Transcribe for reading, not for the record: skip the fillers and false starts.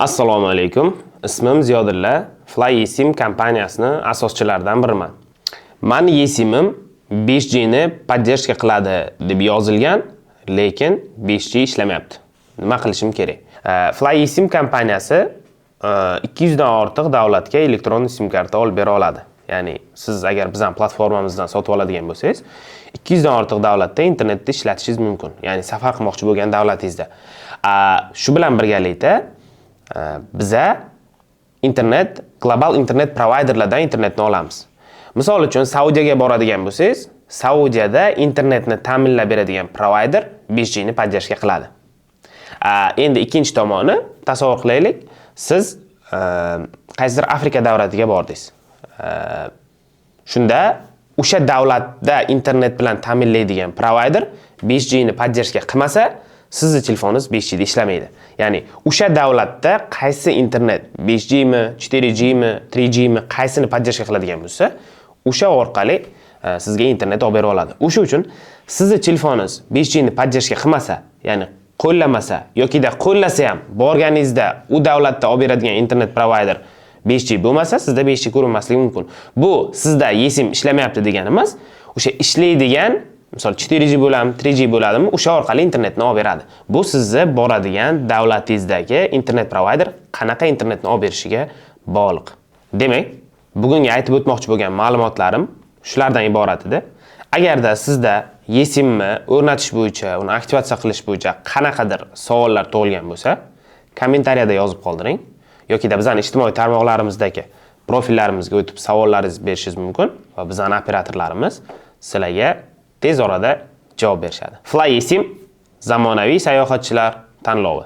Assalomu alaykum. Ismim Ziyodulla. Fly eSIM kompaniyasining asoschilaridan biriman. Mani eSIMim 5G ni поддержка qiladi deb yozilgan, lekin 5G ishlamayapti. Nima qilishim kerak? Fly eSIM kompaniyasi 200 dan ortiq davlatga elektron sim karta olib bera oladi. Ya'ni siz agar bizning platformamizdan sotib oladigan bo'lsangiz, 200 dan ortiq davlatda internetda ishlatishingiz mumkin. Ya'ni safar qilmoqchi bo'lgan davlatingizda. Shu bilan birgalikda biza global internet providerlardan internetni olamiz. Misol uchun Saudiyaga boradigan bo'lsangiz, Saudiyada internetni ta'minlab beradigan provider 5G ni поддержка qiladi. Endi ikkinchi tomoni tasavvur qilaylik, siz qaysidir Afrika davlatiga bordingiz. Shunda o'sha davlatda internet bilan ta'minlaydigan provider 5G ni поддержка qilmasa, sizning telefoningiz 5G da ishlamaydi. Ya'ni o'sha davlatda qaysi internet 5G mi, 4G mi, 3G mi qaysini поддержка qiladigan bo'lsa, o'sha orqali sizga internet olib bera oladi. O'sha uchun sizning telefoningiz 5G ni поддержка qilmasa, ya'ni qo'llamasa yokida qo'llasa ham borganingizda u davlatda olib beradigan internet provider 5G bo'lmasa, sizda 5G ko'rinmasligi mumkin. Bu sizda eSIM ishlamayapti degani emas, o'sha ishlaydigan misol 4G bo'ladimi, 3G bo'ladimi, o'sha orqali internetni olib beradi. Bu sizni boradigan davlatingizdagi internet provider qanaqa internetni olib berishiga bog'liq. Demak, bugungi aytib o'tmoqchi bo'lgan ma'lumotlarim shulardan iborat edi. Agarda sizda eSIMni o'rnatish bo'yicha, uni aktivatsiya qilish bo'yicha qanaqadir savollar tug'ilgan bo'lsa, kommentariyada yozib qoldiring yokida bizning ijtimoiy tarmoqlarimizdagi profillarimizga o'tib savollaringizni berishingiz mumkin va bizning operatorlarimiz sizlarga tez orada javob berishadi. Fly eSIM zamonaviy sayohatchilar tanlovi.